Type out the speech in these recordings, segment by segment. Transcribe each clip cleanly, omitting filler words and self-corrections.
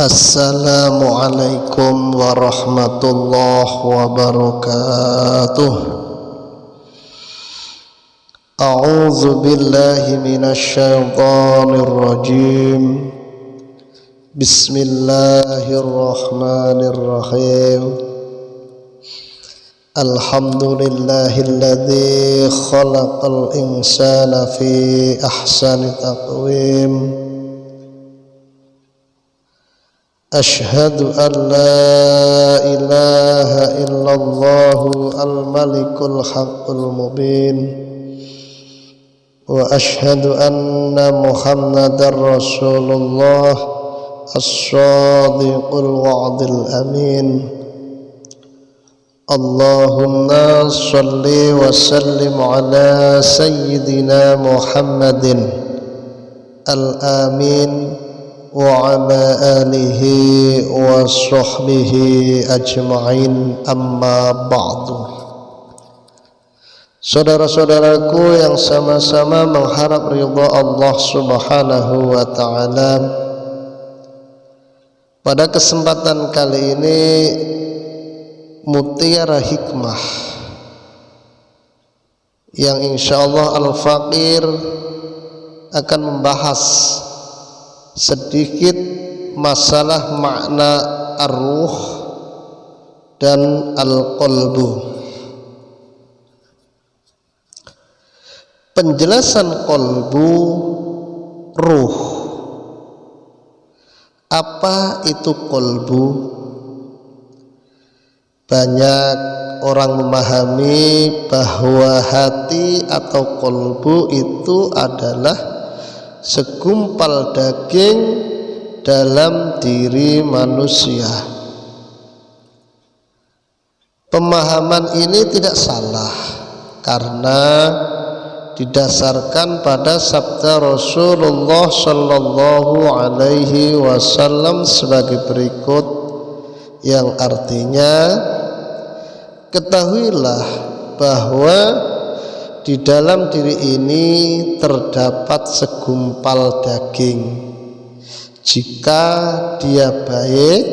Assalamualaikum warahmatullahi wabarakatuh. A'udzu billahi minasy syaithanir rajim. Bismillahirrahmanirrahim. Alhamdulillahilladzi khalaqal insana fi ahsani taqwim. Ashhadu an la ilaha illallah al-malikul haqqul mubin wa ashhadu anna muhammadar rasulullah as-sadiqul wa'dil amin. Allahumma salli wa sallim ala sayyidina Muhammadin al-amin wa ala alihi wa sahbihi ajma'in, amma ba'du. Saudara-saudaraku yang sama-sama mengharap ridha Allah subhanahu wa ta'ala, pada kesempatan kali ini Mutiara Hikmah yang insyaallah Al-Faqir akan membahas sedikit masalah makna ar-ruh dan al-qalbu. Penjelasan qalbu, ruh. Apa itu qalbu? Banyak orang memahami bahwa hati atau qalbu itu adalah segumpal daging dalam diri manusia. Pemahaman ini tidak salah karena didasarkan pada sabda Rasulullah Shallallahu Alaihi Wasallam sebagai berikut, yang artinya, ketahuilah bahwa di dalam diri ini terdapat segumpal daging. Jika dia baik,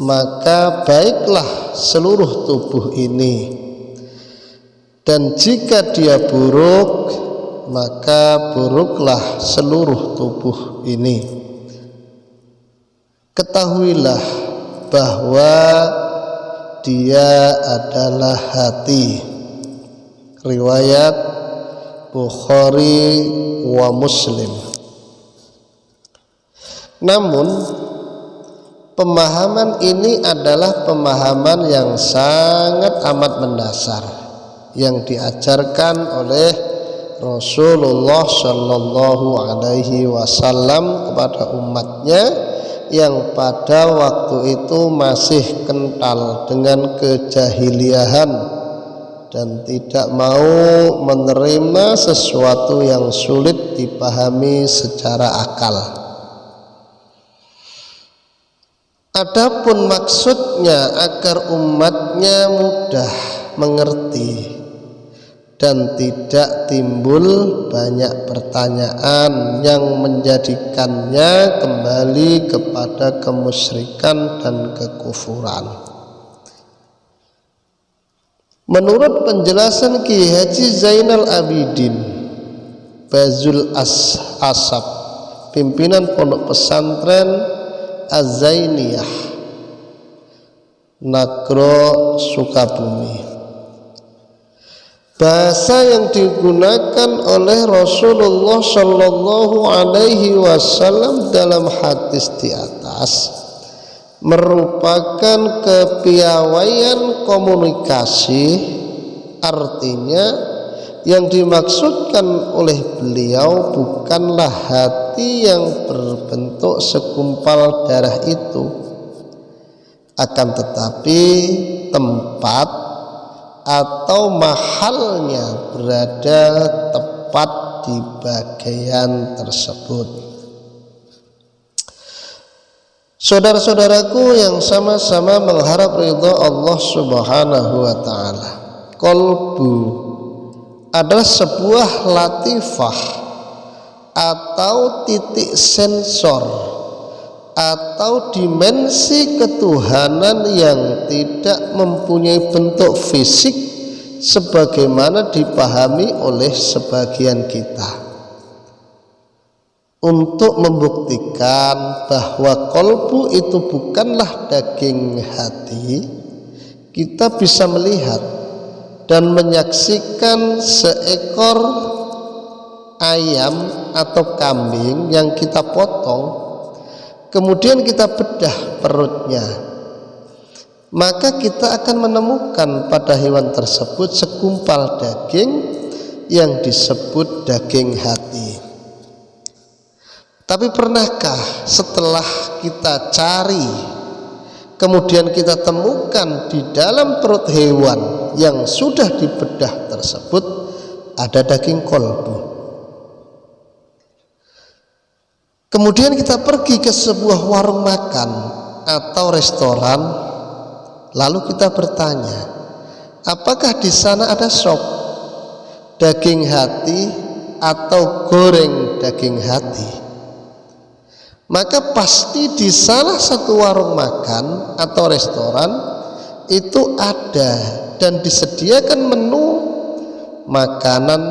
maka baiklah seluruh tubuh ini, dan jika dia buruk, maka buruklah seluruh tubuh ini. Ketahuilah bahwa dia adalah hati. Riwayat Bukhari wa Muslim. Namun pemahaman ini adalah pemahaman yang sangat amat mendasar yang diajarkan oleh Rasulullah Shallallahu Alaihi Wasallam kepada umatnya yang pada waktu itu masih kental dengan kejahiliahan dan tidak mau menerima sesuatu yang sulit dipahami secara akal. Adapun maksudnya agar umatnya mudah mengerti dan tidak timbul banyak pertanyaan yang menjadikannya kembali kepada kemusyrikan dan kekufuran. Menurut penjelasan Ki Haji Zainal Abidin Fazul Asab, pimpinan Pondok Pesantren Az-Zainiyah Nagro Sukabumi, bahasa yang digunakan oleh Rasulullah Shallallahu Alaihi Wasallam dalam hadis di atas merupakan kepiawaian komunikasi. Artinya yang dimaksudkan oleh beliau bukanlah hati yang berbentuk segumpal darah itu, akan tetapi tempat atau mahalnya berada tepat di bagian tersebut. Saudara-saudaraku yang sama-sama mengharap ridha Allah Subhanahu wa ta'ala, qalbu adalah sebuah latifah atau titik sensor atau dimensi ketuhanan yang tidak mempunyai bentuk fisik sebagaimana dipahami oleh sebagian kita. Untuk membuktikan bahwa kolbu itu bukanlah daging hati, kita bisa melihat dan menyaksikan seekor ayam atau kambing yang kita potong, kemudian kita bedah perutnya, maka kita akan menemukan pada hewan tersebut segumpal daging yang disebut daging hati. Tapi pernahkah setelah kita cari, kemudian kita temukan di dalam perut hewan yang sudah dibedah tersebut ada daging kolbu? Kemudian kita pergi ke sebuah warung makan atau restoran, lalu kita bertanya, apakah di sana ada sop daging hati atau goreng daging hati? Maka pasti di salah satu warung makan atau restoran itu ada dan disediakan menu makanan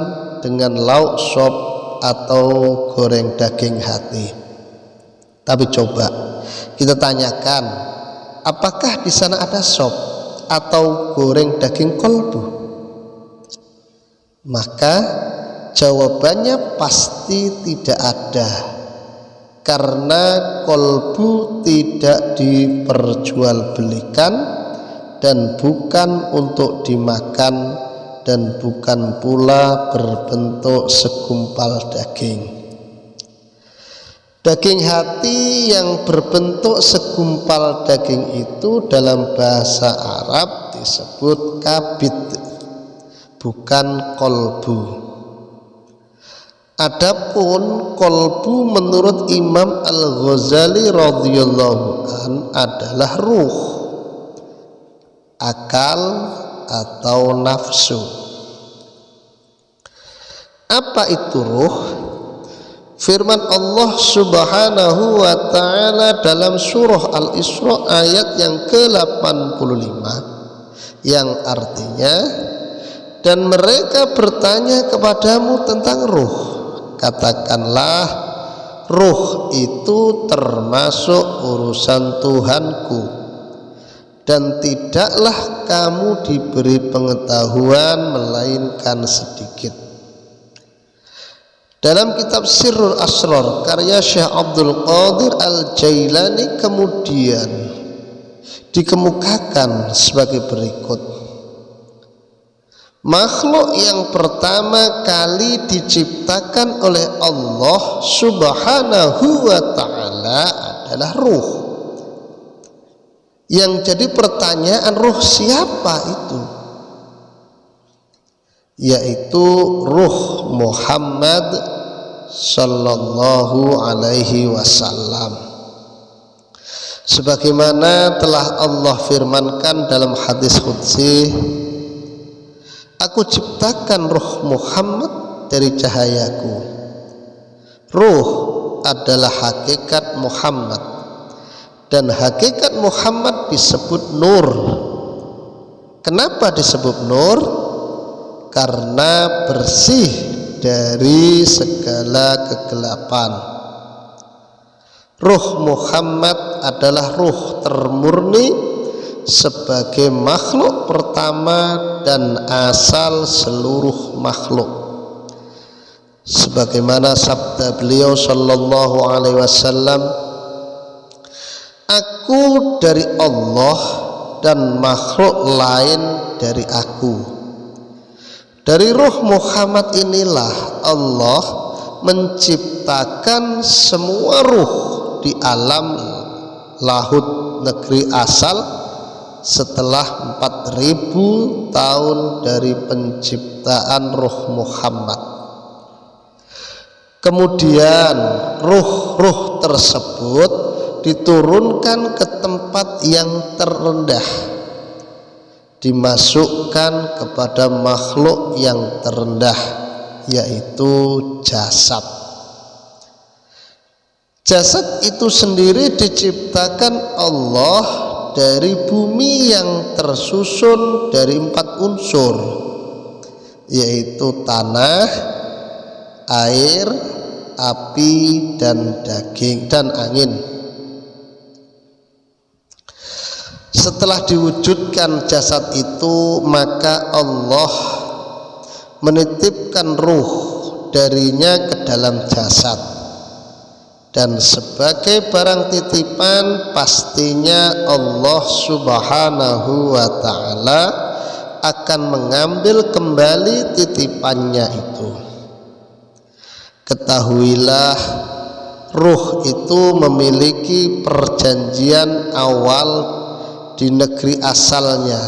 dengan lauk sop atau goreng daging hati. Tapi coba kita tanyakan, apakah di sana ada sop atau goreng daging kolbu? Maka jawabannya pasti tidak ada, karena kolbu tidak diperjualbelikan dan bukan untuk dimakan dan bukan pula berbentuk segumpal daging. Daging hati yang berbentuk segumpal daging itu dalam bahasa Arab disebut kabid, bukan kolbu. Adapun kolbu menurut Imam Al-Ghazali radhiyallahu an adalah ruh, akal atau nafsu. Apa itu ruh? Firman Allah Subhanahu wa ta'ala dalam surah Al-Isra ayat yang ke-85 yang artinya, dan mereka bertanya kepadamu tentang ruh, katakanlah, ruh itu termasuk urusan Tuhanku, dan tidaklah kamu diberi pengetahuan melainkan sedikit. Dalam kitab Sirrul Asrar karya Syekh Abdul Qadir Al-Jailani kemudian dikemukakan sebagai berikut. Makhluk yang pertama kali diciptakan oleh Allah Subhanahu wa ta'ala adalah ruh. Yang jadi pertanyaan, ruh siapa itu? Yaitu ruh Muhammad sallallahu alaihi wasallam. Sebagaimana telah Allah firmankan dalam hadis qudsi, aku ciptakan ruh Muhammad dari cahayaku. Ruh adalah hakikat Muhammad, dan hakikat Muhammad disebut nur. Kenapa disebut nur? Karena bersih dari segala kegelapan. Ruh Muhammad adalah ruh termurni sebagai makhluk pertama dan asal seluruh makhluk. Sebagaimana sabda beliau sallallahu alaihi wasallam, aku dari Allah dan makhluk lain dari aku. Dari ruh Muhammad inilah Allah menciptakan semua ruh di alam lahud negeri asal setelah 4000 tahun dari penciptaan ruh Muhammad. Kemudian ruh-ruh tersebut diturunkan ke tempat yang terendah, dimasukkan kepada makhluk yang terendah, yaitu jasad. Jasad itu sendiri diciptakan Allah dari bumi yang tersusun dari 4 unsur, yaitu tanah, air, api, dan daging dan angin. Setelah diwujudkan jasad itu, maka Allah menitipkan ruh darinya ke dalam jasad, dan sebagai barang titipan pastinya Allah Subhanahu wa ta'ala akan mengambil kembali titipannya itu. Ketahuilah, ruh itu memiliki perjanjian awal di negeri asalnya,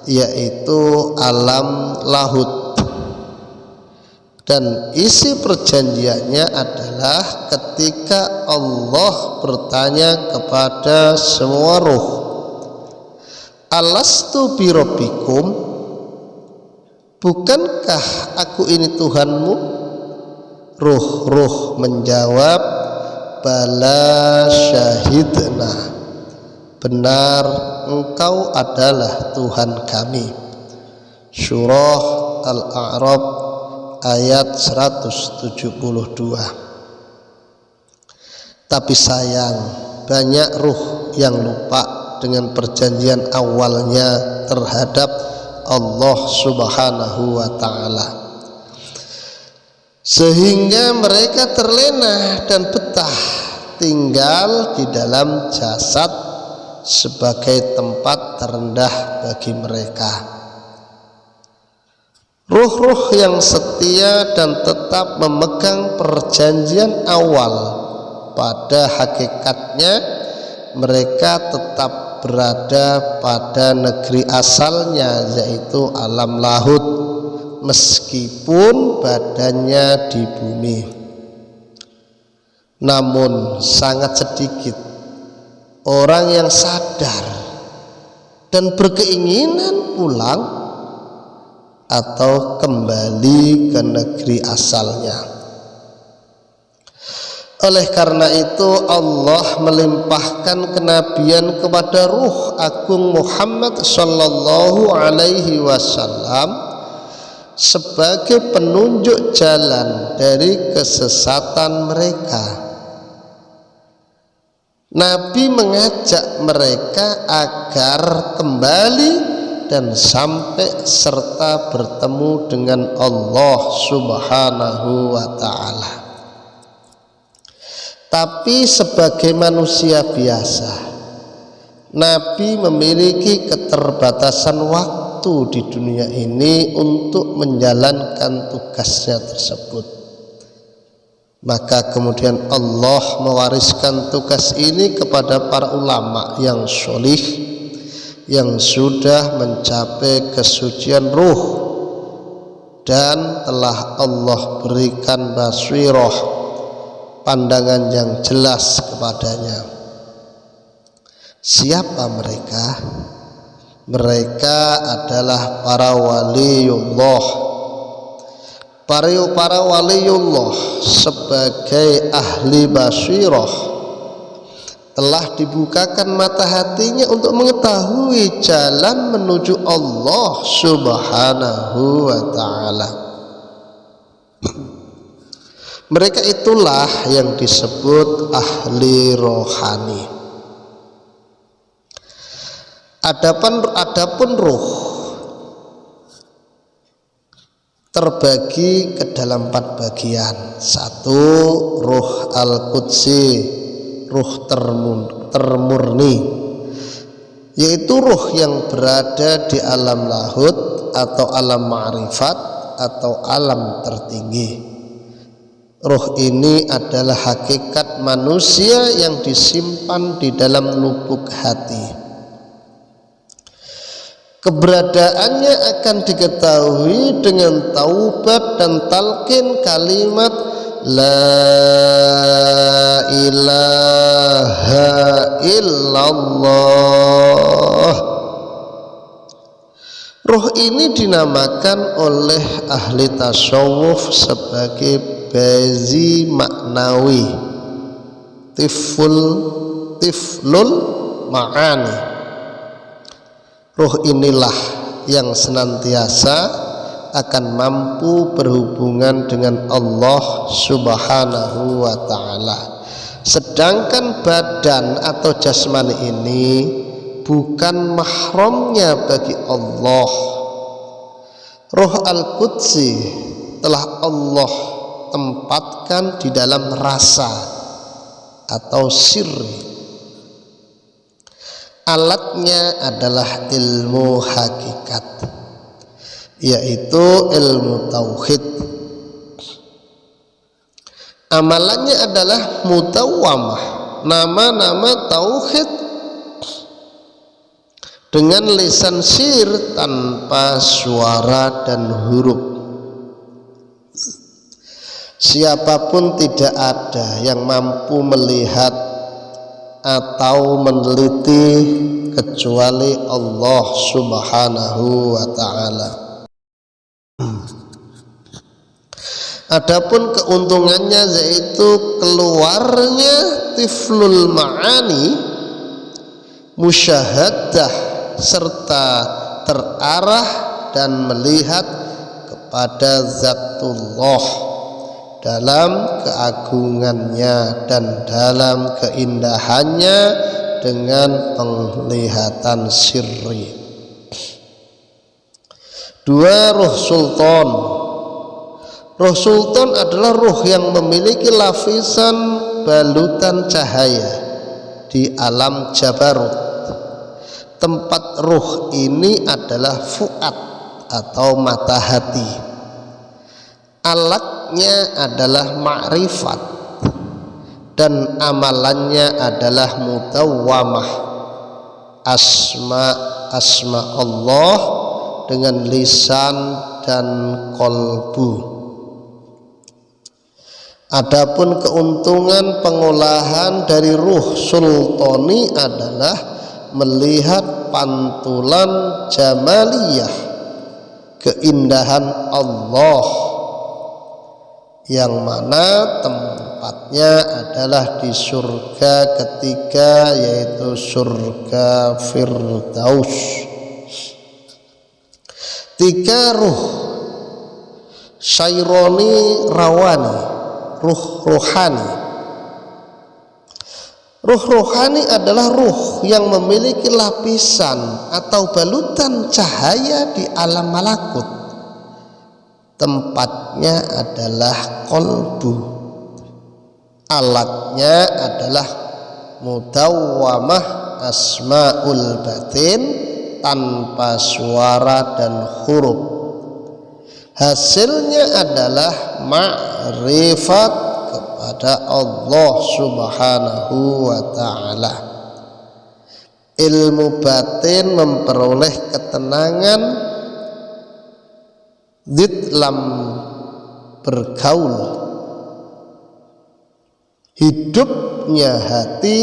yaitu alam lahud. Dan isi perjanjiannya adalah ketika Allah bertanya kepada semua ruh, alastu birabbikum, bukankah aku ini Tuhanmu? Ruh-ruh menjawab, bala syahidna, benar engkau adalah Tuhan kami. Surah Al-A'raf ayat 172. Tapi sayang, banyak ruh yang lupa dengan perjanjian awalnya terhadap Allah Subhanahu wa ta'ala, sehingga mereka terlena dan betah tinggal di dalam jasad sebagai tempat terendah bagi mereka. Ruh-ruh yang setia dan tetap memegang perjanjian awal, pada hakikatnya mereka tetap berada pada negeri asalnya, yaitu alam lahud, meskipun badannya di bumi. Namun sangat sedikit orang yang sadar dan berkeinginan pulang atau kembali ke negeri asalnya. Oleh karena itu Allah melimpahkan kenabian kepada ruh agung Muhammad sallallahu alaihi wasallam sebagai penunjuk jalan dari kesesatan mereka. Nabi mengajak mereka agar kembali dan sampai serta bertemu dengan Allah Subhanahu wa ta'ala. Tapi sebagai manusia biasa, Nabi memiliki keterbatasan waktu di dunia ini untuk menjalankan tugasnya tersebut. Maka kemudian Allah mewariskan tugas ini kepada para ulama yang sholih, yang sudah mencapai kesucian ruh dan telah Allah berikan basirah, pandangan yang jelas kepadanya. Siapa mereka? Mereka adalah para waliullah. Para waliullah sebagai ahli basirah telah dibukakan mata hatinya untuk mengetahui jalan menuju Allah Subhanahu wa ta'ala. Mereka itulah yang disebut ahli rohani. Adapun ruh terbagi ke dalam 4 bagian. 1. Ruh al-qudsi, ruh termurni, yaitu ruh yang berada di alam lahud atau alam ma'rifat atau alam tertinggi. Ruh ini adalah hakikat manusia yang disimpan di dalam lubuk hati. Keberadaannya akan diketahui dengan taubat dan talqin kalimat La ilaha illallah. Ruh ini dinamakan oleh ahli tasawuf sebagai bazi maknawi, tiflul ma'ani. Ruh inilah yang senantiasa akan mampu berhubungan dengan Allah Subhanahu wa ta'ala. Sedangkan badan atau jasmani ini bukan mahramnya bagi Allah. Ruh Al-Qudsi telah Allah tempatkan di dalam rasa atau sirri. Alatnya adalah ilmu hakikat, yaitu ilmu tauhid. Amalannya adalah mudawwamah, nama-nama tauhid dengan lisan sir tanpa suara dan huruf. Siapapun tidak ada yang mampu melihat atau meneliti kecuali Allah Subhanahu wa ta'ala. Adapun keuntungannya yaitu keluarnya tiflul ma'ani, musyahadah, serta terarah dan melihat kepada zatullah dalam keagungannya dan dalam keindahannya dengan penglihatan sirri. Dua, ruh sultan. Ruh sultan adalah ruh yang memiliki lapisan balutan cahaya di alam jabarut. Tempat ruh ini adalah fuad atau mata hati. Alatnya adalah ma'rifat dan amalannya adalah mudawwamah, asma Allah dengan lisan dan kolbu. Adapun keuntungan pengolahan dari ruh sultani adalah melihat pantulan jamaliyah, keindahan Allah, yang mana tempatnya adalah di surga ketiga, yaitu surga Firdaus. Tiga, ruh syaironi rawani, ruh rohani. Ruh rohani adalah ruh yang memiliki lapisan atau balutan cahaya di alam malakut. Tempatnya adalah kolbu. Alatnya adalah mudawwamah asmaul batin tanpa suara dan huruf. Hasilnya adalah ma'rifat kepada Allah Subhanahu wa ta'ala. Ilmu batin memperoleh ketenangan dalam bergaul. Hidupnya hati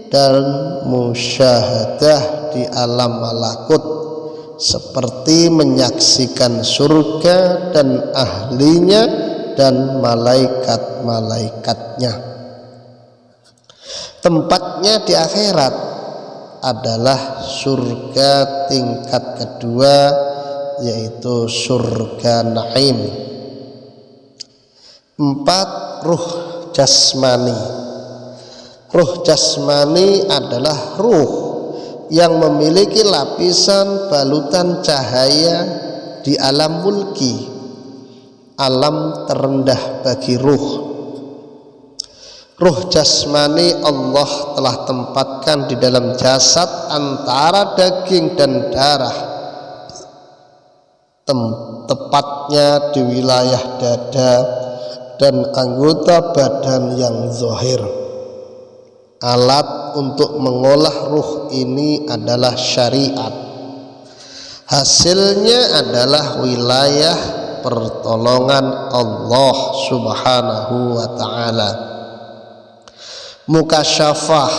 dan musyahadah di alam malakut, seperti menyaksikan surga dan ahlinya dan malaikat-malaikatnya. Tempatnya di akhirat adalah surga tingkat kedua, yaitu surga Naim. 4, ruh jasmani. Ruh jasmani adalah ruh yang memiliki lapisan balutan cahaya di alam mulki, alam terendah bagi ruh. Ruh jasmani Allah telah tempatkan di dalam jasad antara daging dan darah, tepatnya di wilayah dada dan anggota badan yang zahir. Alat untuk mengolah ruh ini adalah syariat. Hasilnya adalah wilayah pertolongan Allah Subhanahu wa ta'ala. Mukasyafah,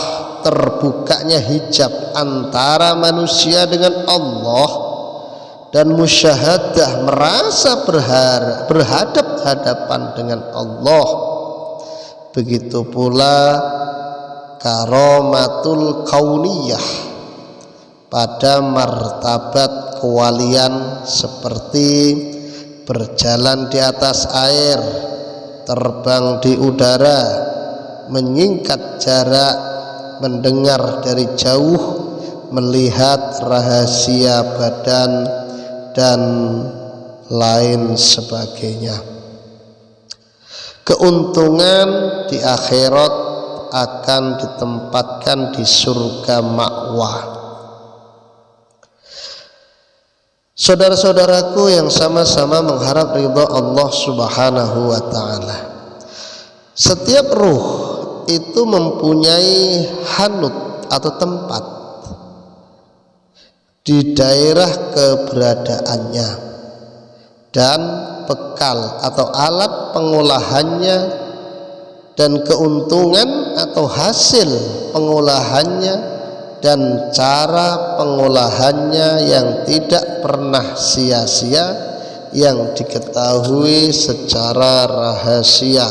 terbukanya hijab antara manusia dengan Allah, dan musyahadah, merasa berhadap-hadapan dengan Allah. Begitu pula karomatul kauniyah, pada martabat kewalian seperti berjalan di atas air, terbang di udara, menyingkat jarak, mendengar dari jauh, melihat rahasia badan, dan lain sebagainya. Keuntungan di akhirat akan ditempatkan di surga ma'wah. Saudara-saudaraku yang sama-sama mengharap ridha Allah Subhanahu wa ta'ala, setiap ruh itu mempunyai hanut atau tempat di daerah keberadaannya, dan bekal atau alat pengolahannya, dan keuntungan atau hasil pengolahannya, dan cara pengolahannya yang tidak pernah sia-sia, yang diketahui secara rahasia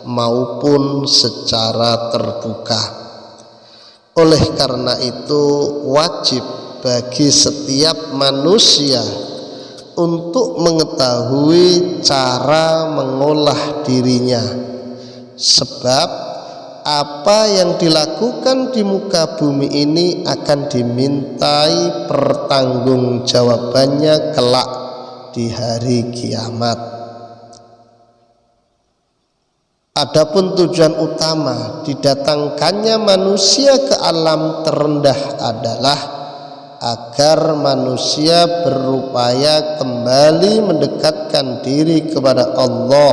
maupun secara terbuka. Oleh karena itu wajib bagi setiap manusia untuk mengetahui cara mengolah dirinya, sebab apa yang dilakukan di muka bumi ini akan dimintai pertanggungjawabannya kelak di hari kiamat. Adapun tujuan utama didatangkannya manusia ke alam terendah adalah agar manusia berupaya kembali mendekatkan diri kepada Allah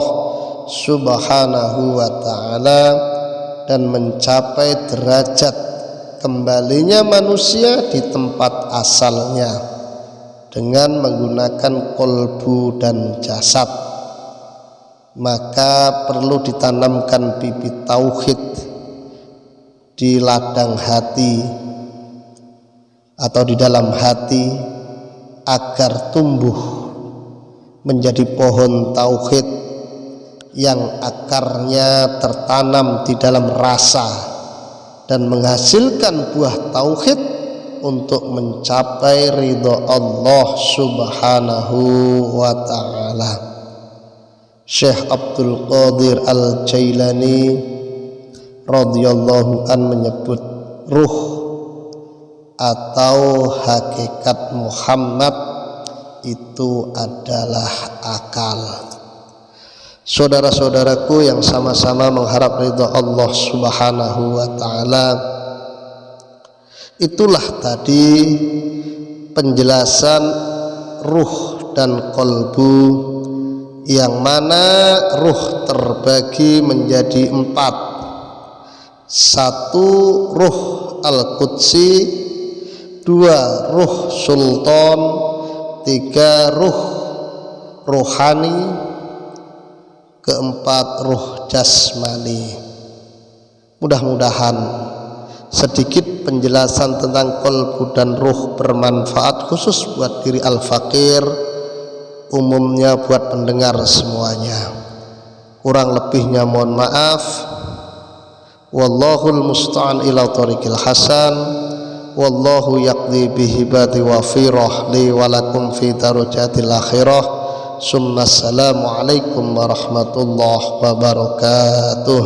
Subhanahu wa ta'ala dan mencapai derajat kembalinya manusia di tempat asalnya dengan menggunakan kolbu dan jasad. Maka perlu ditanamkan bibit tauhid di ladang hati atau di dalam hati agar tumbuh menjadi pohon tauhid yang akarnya tertanam di dalam rasa dan menghasilkan buah tauhid untuk mencapai ridha Allah Subhanahu wa ta'ala. Syekh Abdul Qadir Al-Jailani radhiyallahu an menyebut ruh atau hakikat Muhammad itu adalah akal. Saudara-saudaraku yang sama-sama mengharap ridha Allah Subhanahu wa ta'ala, itulah tadi penjelasan ruh dan kolbu, yang mana ruh terbagi menjadi 4. 1 ruh al-qudsi, 2 ruh sultan, 3 ruh rohani, 4 ruh jasmani. Mudah-mudahan sedikit penjelasan tentang kolbu dan ruh bermanfaat khusus buat diri al-fakir, umumnya buat pendengar semuanya. Kurang lebihnya mohon maaf. Wallahul musta'an ila tariqil hasan. Wallahu yaqdi bihibati wa firah li walakum fi darajatil akhirah. Assalamualaikum warahmatullahi wabarakatuh.